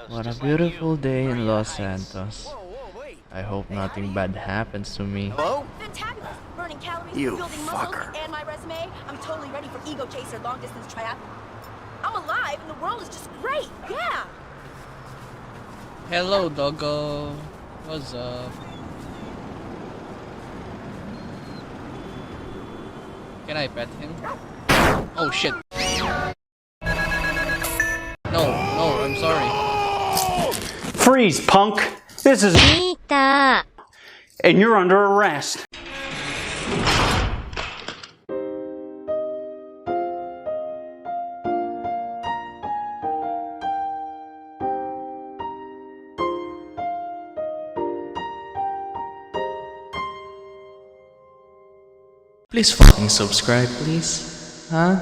What a beautiful day in Los Santos. I hope nothing bad happens to me. Hello? Fantabulous! Burning calories, You building fucker. muscles, and my resume. I'm totally ready for Ego Chaser long distance triathlon. I'm alive and the world is just great, yeah! Hello, doggo. What's up? Can I pet him? Oh shit. No, I'm sorry. Freeze, punk! This is Peter. and you're under arrest. Please fucking subscribe, please. Huh?